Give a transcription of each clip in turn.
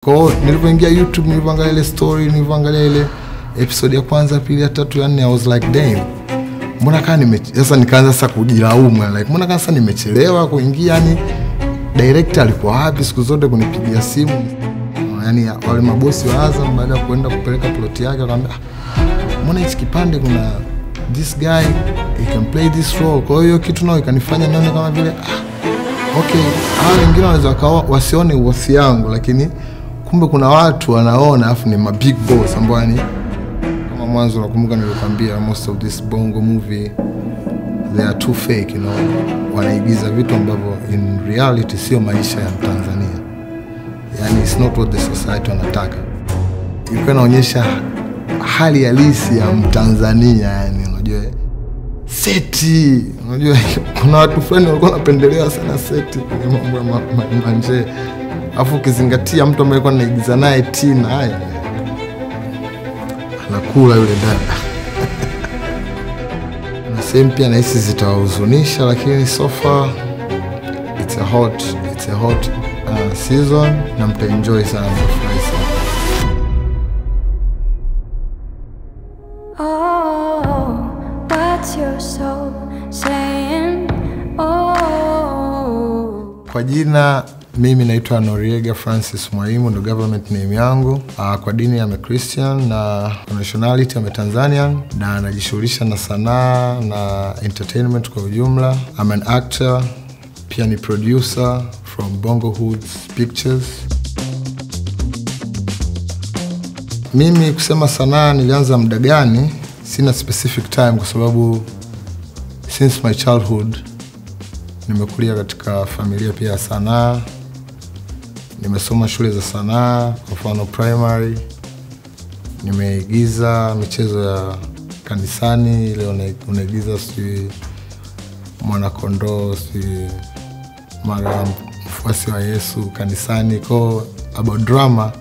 Kwa nilipoingia YouTube, nilipoangalia ile story, nilipoangalia ile episode ya kwanza, pili, ya tatu, ya nne, I was like damn. Mbona kama sasa nikaanza sasa kujilaumu like mbona kama sasa nimechelewa kuingia, yani director alikuwa wapi siku zote kunipigia simu. Yani wale mabosi wa Azam baada ya kwenda kupeleka plot yake akamwambia mbona hichi kipande kuna this guy he can play this role. Kwa hiyo kitu nao ikanifanya nione kama vile okay, hao wengine wanaweza wasione uwasi yangu, lakini kumbe kuna watu wanaona afu ni ma big boss ambao yani kama mwanzo nakumbuka nilikwambia most of this bongo movie they are too fake, you know, wanaigiza vitu ambavyo in reality sio maisha ya Tanzania. Yani it's not what the society wanataka. Ilikuwa inaonyesha hali halisi ya Mtanzania, yani unajua seti, unajua kuna watu fulani walikuwa wanapendelea sana seti kwenye mambo ya manje. Afu ukizingatia mtu ambaye alikuwa anaigiza naye Tina, haya anakula yule dada. Na same pia nahisi zitawahuzunisha, lakini so far it's a hot season na mtaenjoy sana, mtafurahi sana. Kwa jina mimi naitwa Noriega Francis Mwaimu, ndo government name yangu. Kwa dini I'm a Christian na nationality I'm a Tanzanian, na najishughulisha na sanaa na entertainment kwa ujumla. I'm an actor, pia ni producer from Bongo Hood Pictures. Mimi kusema sanaa nilianza muda gani sina specific time, kwa sababu since my childhood nimekulia katika familia pia ya sanaa. Nimesoma shule za sanaa, kwa mfano primary. Nimeigiza michezo ya kanisani, ile unaigiza si mwana kondoo, si mara mfuasi wa Yesu kanisani. Kwa about drama,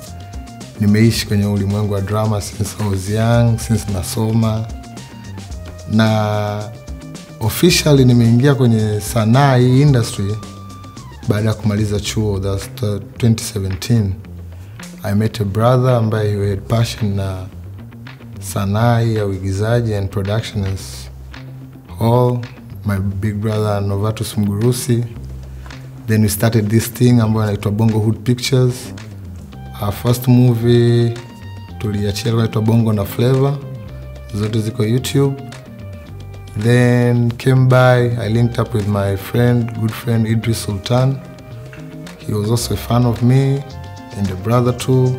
nimeishi kwenye ulimwengu wa drama since I was young, since nasoma. Na officially nimeingia kwenye sanaa hii industry baada ya kumaliza chuo, that's 2017. I met a brother ambaye he had passion na sanaa ya uigizaji and production as all. My big brother Novatus Mgurusi. Then we started this thing ambayo inaitwa Bongo Hood Pictures. Our first movie tuliachia inaitwa Bongo na Flavor, zote ziko YouTube. Then came by, I linked up with my good friend Idris Sultan. He was also a fan of me and a brother too.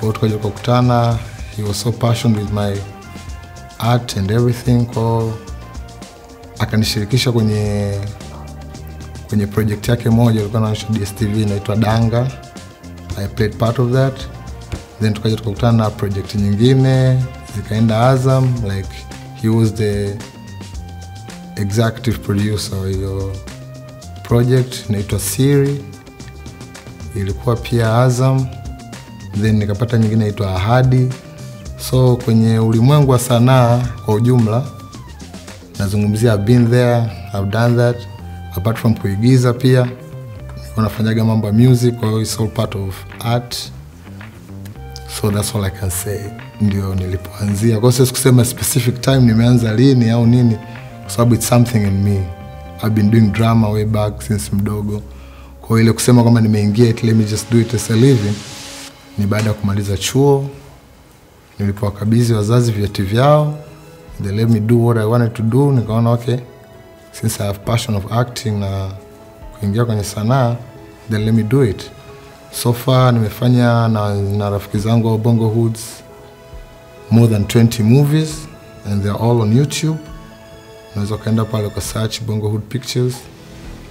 Tukaja kukutana. He was so passionate with my art and everything. Kwa akanishirikisha kwenye project yake moja ilikuwa inaonyesha DSTV inaitwa Danga. I played part of that. Then tukaja kukutana na project nyingine zikaenda Azam, like he was the executive producer wa hiyo project inaitwa Siri, ilikuwa pia Azam. Then nikapata nyingine inaitwa Ahadi. So kwenye ulimwengu wa sanaa kwa ujumla nazungumzia I've been there, I've done that. Apart from kuigiza pia nafanyaga mambo ya music, kwa hiyo it's all part of art. So that's all I can say. Ndio nilipoanzia. Kwa sababu kusema specific time nimeanza lini au nini, kwa sababu it's something in me. I've been doing drama way back since mdogo. Kwa ile kusema kama nimeingia it, let me just do it as a living, ni baada ya kumaliza chuo. Nilipowakabidhi wazazi vyeti vyao, they let me do what I wanted to do. Nikaona okay, since I have passion of acting na kuingia kwenye sanaa, then let me do it. So far nimefanya na rafiki zangu wa Bongo Hoods more than 20 movies and they're all on YouTube. Unaweza kaenda pale kwa search Bongo Hood Pictures,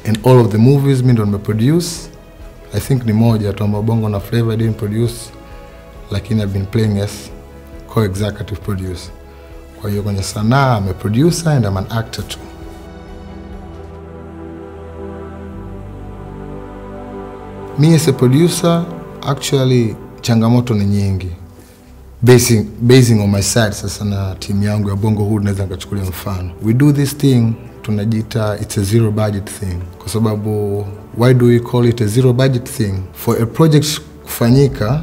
and all of the movies mimi ndo nimeproduce. I think ni moja tu ambayo Bongo na Flavor didn't produce, lakini I've been playing as co-executive producer. Kwa hiyo kwenye sanaa I'm a producer and I'm an actor too. Me as a producer, actually changamoto ni nyingi. Basing on my side sasa na team yangu ya Bongo Hood, naweza nikachukulia mfano. We do this thing, tunajiita it's a zero budget thing. Kwa sababu why do we call it a zero budget thing? For a project kufanyika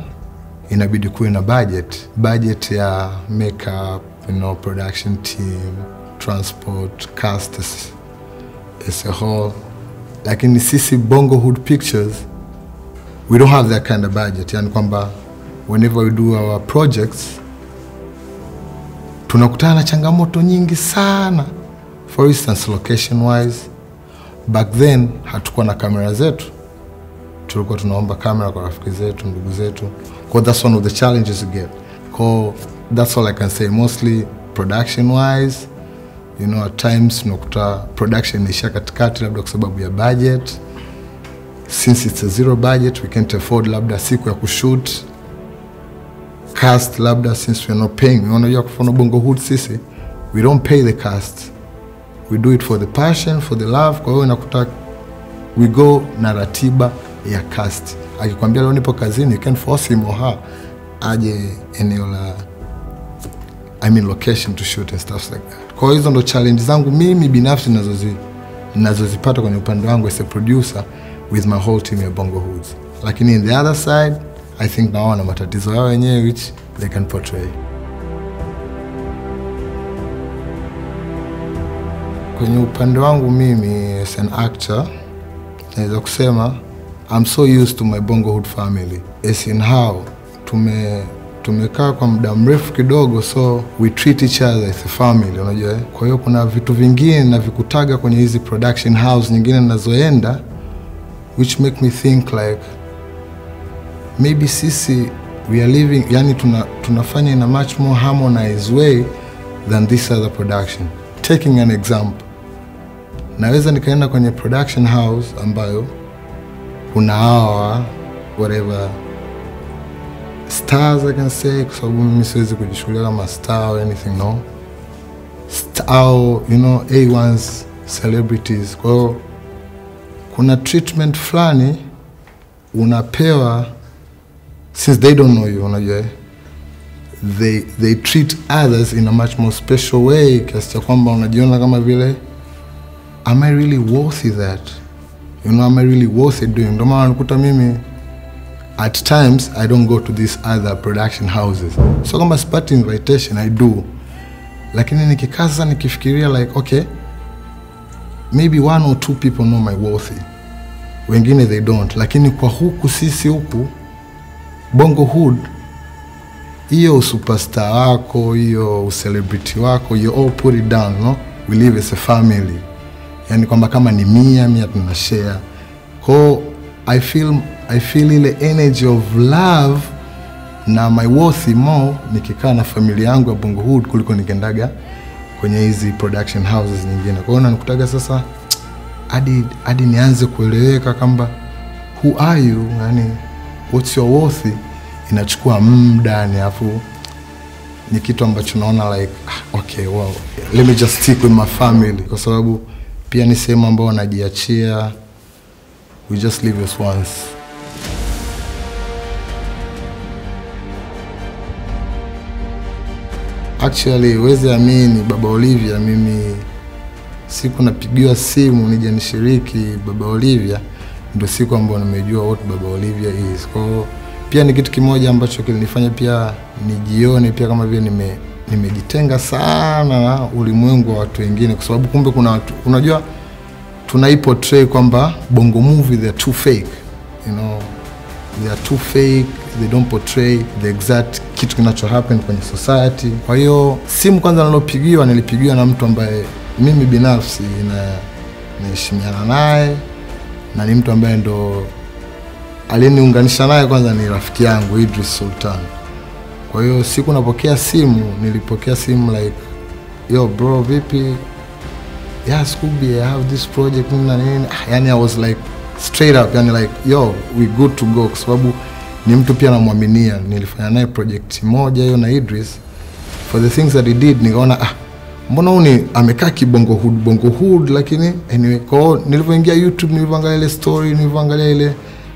inabidi kuwe na budget ya makeup, production team, transport, cast as a whole. Lakini sisi Bongo Hood Pictures, we don't have that kind of budget. Yani kwamba whenever we do our projects, tunakutana na changamoto nyingi sana. For instance, location wise, back then hatukuwa na kamera zetu. Tulikuwa tunaomba kamera kwa rafiki zetu, ndugu zetu. That's one of the challenges you get. That's all I can say. Mostly production wise, at times tunakuta production inaisha katikati labda kwa sababu ya budget. Since it's a zero budget, we can't afford labda siku ya kushoot. Cast labda, since we are not paying. Unajua kufanya Bongo Hood sisi, we don't pay the cast. We do it for the passion, for the love. Kwa hiyo inakuta we go na ratiba ya cast. Akikwambia leo nipo kazini, you can force him or her aje eneo la location to shoot and stuff like that. Kwa hizo ndo challenge zangu mimi binafsi ninazozipata kwenye upande wangu as a producer with my whole team ya Bongo Hoods. Lakini in the other side, I think naona matatizo yao wenyewe which they can portray. Kwenye upande wangu mimi as an actor, naweza kusema I'm so used to my Bongo Hood family. As in how tumekaa kwa muda mrefu kidogo, so we treat each other as a family, unajua. Kwa hiyo kuna vitu vingine na vikutaga kwenye hizi production house nyingine ninazoenda which make me think like maybe sisi we are living, yani tunafanya in a much more harmonized way than this other production. Taking an example, naweza nikaenda kwenye production house ambayo kuna hawa whatever stars I can say, kwa sababu mimi siwezi kujishughulia kama star or anything, no. Star, A1's celebrities. Kwa hiyo kuna treatment fulani unapewa since they don't know you, unajua. They treat others in a much more special way, kiasi cha kwamba unajiona kama vile, am I really worthy that? Am I really worth it doing? Ndio maana nakuta mimi at times I don't go to these other production houses. So kama sipati invitation, I do. Lakini nikikaza nikifikiria like, okay, maybe 1 or 2 people know my worthy. Wengine they don't. Lakini kwa huku sisi huku Bongo Hood, hiyo superstar wako, hiyo celebrity wako, you all put it down, no? We live as a family. Yani kwamba kama ni mia tunashare. Kwa I feel ile energy of love na my worthy more nikikaa na familia yangu ya Bongo Hood kuliko nikendaga kwenye hizi production houses nyingine. Kwa hiyo nakutaga sasa hadi nianze kueleweka kwamba who are you, yani what's your worthy, inachukua muda ni afu ni kitu ambacho naona like okay, wow, let me just stick with my family, kwa sababu pia ni sehemu ambayo najiachia. We just live as once. Actually, wezi amini Baba Olivia, mimi siku napigiwa simu nije nishiriki Baba Olivia, ndio siku ambayo nimejua what Baba Olivia is. Kwa pia ni kitu kimoja ambacho kilinifanya pia nijione pia kama vile nimejitenga sana na ulimwengu wa watu wengine, kwa sababu kumbe kuna watu, unajua tunaiportray kwamba Bongo movie they are too fake, they are too fake, they don't portray the exact kitu kinacho happen kwenye society. Kwa hiyo simu kwanza nilipigiwa na mtu ambaye mimi binafsi naheshimiana naye na ni mtu ambaye ndo aliniunganisha naye, kwanza ni rafiki yangu Idris Sultan. Kwa hiyo siku nilipokea simu like, yo bro, vipi? Yeah, Scooby, I have this project nini. Yani I was like straight up, yani like, yo, we good to go, kwa sababu ni mtu pia namuaminia. Nilifanya naye project moja hiyo na Idris. For the things that he did, nikaona mbona amekaa Bongo Hood, lakini anyway, kwa nilipoingia YouTube, nilipoangalia ile story, nilipoangalia ile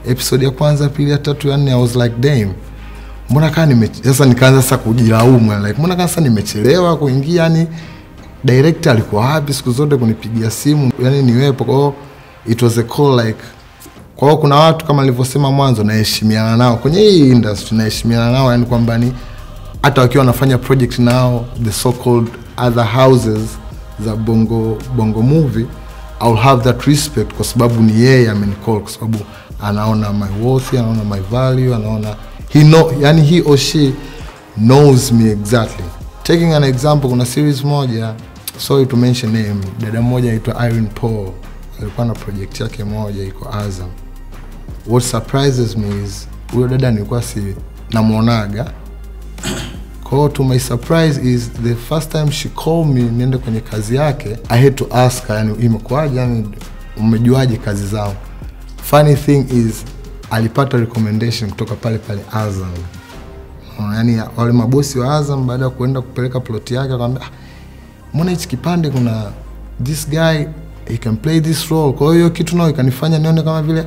episode ya kwanza, pili, ya tatu, ya nne, I was like damn. Mbona sasa nikaanza sasa kujilaumu like, mbona sasa nimechelewa kuingia, yani director alikuwa wapi siku zote kunipigia simu, yani niwepo. Kwa it was a call like Kwa hiyo kuna watu kama nilivyosema mwanzo naheshimiana nao kwenye hii industry, naheshimiana nao, yani kwamba ni hata wakiwa wanafanya project nao the so called other houses za bongo movie, I'll have that respect kwa sababu ni yeye amenicall, kwa sababu anaona my worth, anaona my value, anaona yani he or she knows me exactly. Taking an example, kuna series moja, sorry to mention name, dada moja anaitwa Irene Paul, alikuwa na project yake moja iko Azam. What surprises me is huyo dada nilikuwa namuonaga. Kwa to my surprise is the first time she called me niende kwenye kazi yake, I had to ask her, yani imekuaje, yani umejuaje kazi zao. Funny thing is alipata recommendation kutoka pale Azam. Yani wale mabosi wa Azam baada ya kuenda kupeleka plot yake akamwambia, mbona hichi kipande kuna this guy he can play this role. Kwa hiyo kitu nao ikanifanya nione kama vile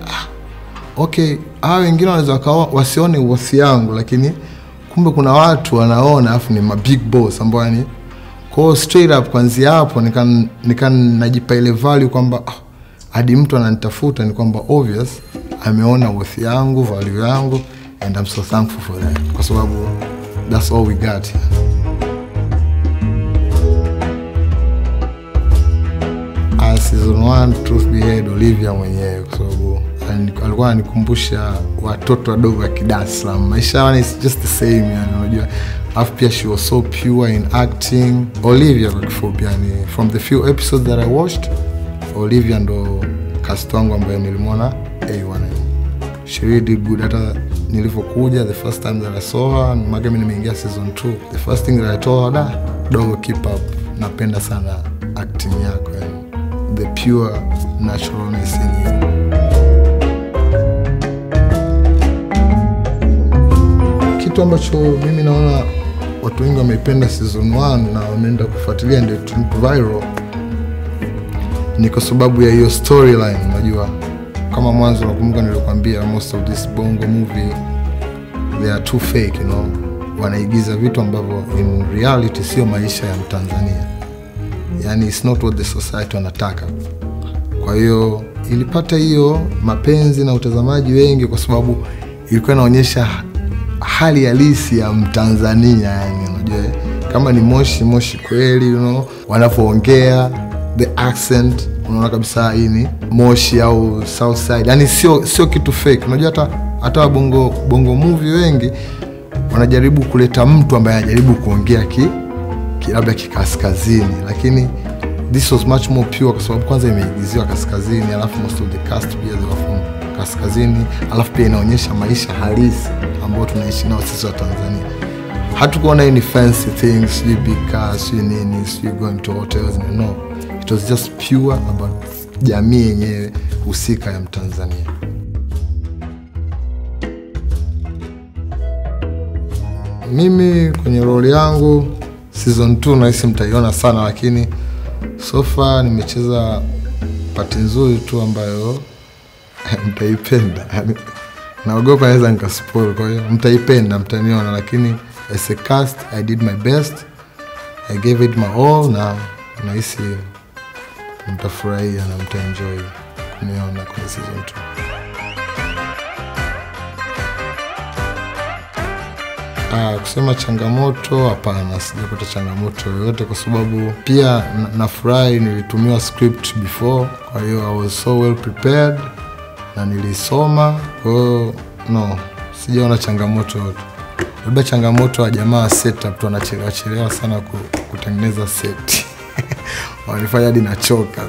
okay, hao wengine wanaweza wasione uwasi yangu, lakini kumbe kuna watu wanaona afu ni ma big boss ambao yani kwa straight up kwanza hapo najipa ile value kwamba hadi mtu ananitafuta ni kwamba obvious ameona worth yangu, value yangu, and I'm so thankful for that, kwa sababu that's all we got here. Season 1 truth be heard Olivia mwenyewe, kwa sababu alikuwa anikumbusha watoto wadogo wa Dar es Salaam. Maisha is just the same, yani unajua. Alafu pia she was so pure in acting. Olivia kwa kifupi, yani from the few episodes that I watched, Olivia ndo cast wangu ambaye nilimwona A1. She really did good. Hata nilipokuja the first time that I saw her, mimi nimeingia season 2, the first thing that I told her, dogo keep up, napenda sana acting yako, yani the pure naturalness in you. Kitu ambacho mimi naona watu wengi wameipenda season 1 na wameenda kufuatilia ndio viral ni kwa sababu ya hiyo storyline. Unajua kama mwanzo nakumbuka nilikwambia most of this bongo movie they are too fake, you know. Wanaigiza vitu ambavyo in reality sio maisha ya Mtanzania. Yani it's not what the society wanataka. Kwa hiyo ilipata hiyo mapenzi na utazamaji wengi kwa sababu ilikuwa inaonyesha hali halisi ya Mtanzania, yani unajua kama ni moshi kweli, you know, wanapoongea the accent unaona kabisa hii ni Moshi au South Side, yani sio kitu fake. Unajua hata bongo movie wengi wanajaribu kuleta mtu ambaye anajaribu kuongea labda kikaskazini, lakini this was much more pure kwa sababu kwanza imeigiziwa kaskazini, alafu most of the cast pia from kaskazini, alafu pia inaonyesha maisha halisi ambayo tunaishi nao sisi wa Tanzania. Hatukuona any fancy things, big cars, nini, going to hotels, no. It was just pure about jamii yenyewe husika ya Mtanzania. Mimi kwenye role yangu season 2 nahisi mtaiona sana, lakini so far nimecheza part nzuri tu ambayo mtaipenda. Naogopa naweza nikaspoil, kwa hiyo mtaipenda, mtaniona, lakini as a cast I did my best. I gave it my all na nahisi mtafurahia na mtaenjoy kuniona kwenye season 2. Kusema changamoto, hapana, sijapata changamoto yoyote kwa sababu pia nafurahi nilitumiwa script before, kwa hiyo I was so well prepared na nilisoma, kwa hiyo no, sijaona changamoto yoyote. Labda changamoto wa jamaa setup tu wanachelewa sana kutengeneza set. Wanifanya hadi nachoka.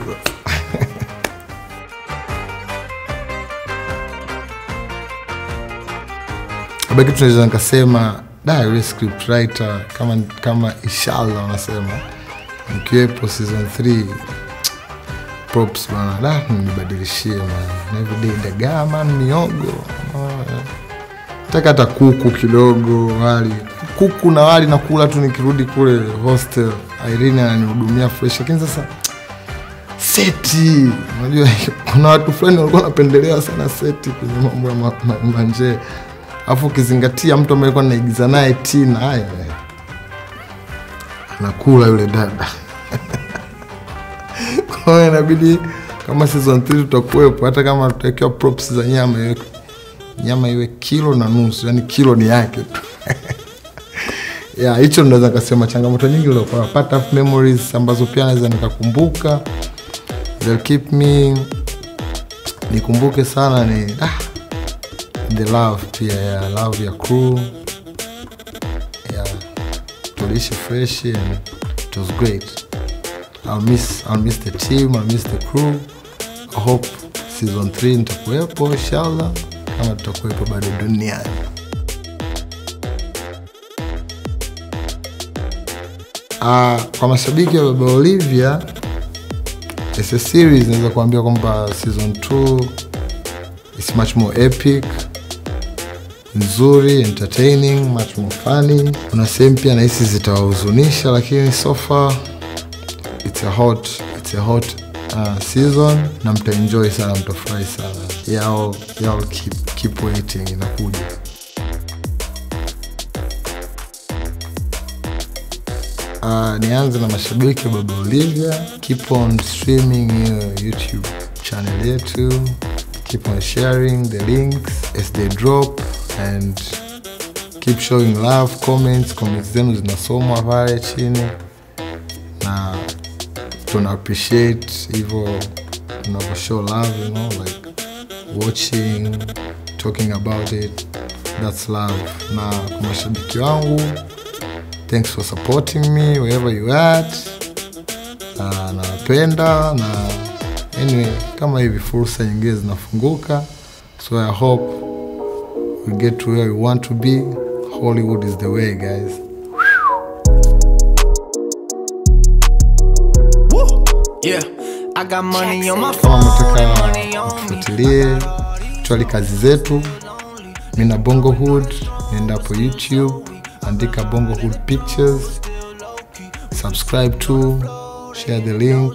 Labda kitu tunaweza nikasema yule script writer kama inshallah wanasema nikiwepo season 3 props bana, nibadilishie man, every day dagaa man, miogo, hata kuku kidogo, wali kuku na wali nakula tu nikirudi kule hostel. Irene ananihudumia fresh, lakini sasa seti, unajua kuna watu fulani walikuwa wanapendelea sana seti kwenye mambo ya manje. Afu kizingatia mtu ambaye alikuwa anaigiza naye Tina, haya anakula yule dada. Kwa hiyo inabidi kama season 3 tutakuwepo, hata kama tutakiwa props za nyama iwe kilo na nusu, yani kilo ni yake tu. Yeah, hicho ndo kusema changamoto nyingi leo kwa part of memories ambazo pia naweza nikakumbuka. They'll keep me nikumbuke sana ni the love pia, yeah, love ya crew. Yeah, tulishi fresh and it was great. I'll miss the team, I'll miss the crew. I hope season 3 nitakuwepo inshallah, kama tutakuwepo bado duniani. Kwa mashabiki wa Baba Olivia, it's a series, naweza kuambia kwamba season 2 is much more epic, nzuri, entertaining, much more funny. Kuna sehemu pia nahisi zitawahuzunisha, lakini so far it's a hot season na mtaenjoy sana, mtafurahi sana. Y'all keep waiting, inakuja. Nianze na mashabiki wa Baba Olivia, keep on streaming YouTube channel yetu, keep on sharing the links as they drop, and keep showing love, comments zenu zinasomwa pale chini, na tuna appreciate hivyo tunavyo show love, you know, like watching, talking about it, that's love. Na kwa mashabiki wangu, thanks for supporting me wherever you at. Napenda, na anyway, kama hivi fursa nyingine zinafunguka, so I hope we get to where we want to be. Hollywood is the way, guys. Yeah, I got money on my phone. Tufuatilie tuali kazi zetu. Mimi na Bongo Hood, nenda hapo YouTube, andika Bongo Hood Pictures, subscribe to, share the link.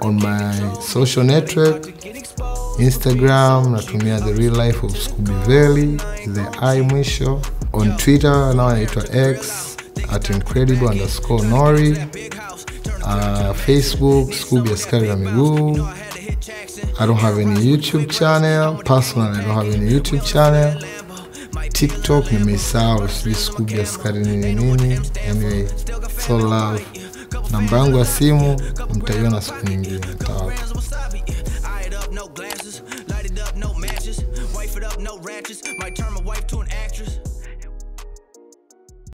On my social network, Instagram natumia The Real Life of Scooby Valley, the I mwisho. On Twitter now naitwa X @incredible_Nori. Facebook Scooby Askari na Miguu. I don't have any YouTube channel. Personally, I don't have any YouTube channel. TikTok nimesahau, Scooby Askari nini. Anyway, so love. Namba yangu ya simu mtaiona siku nyingine.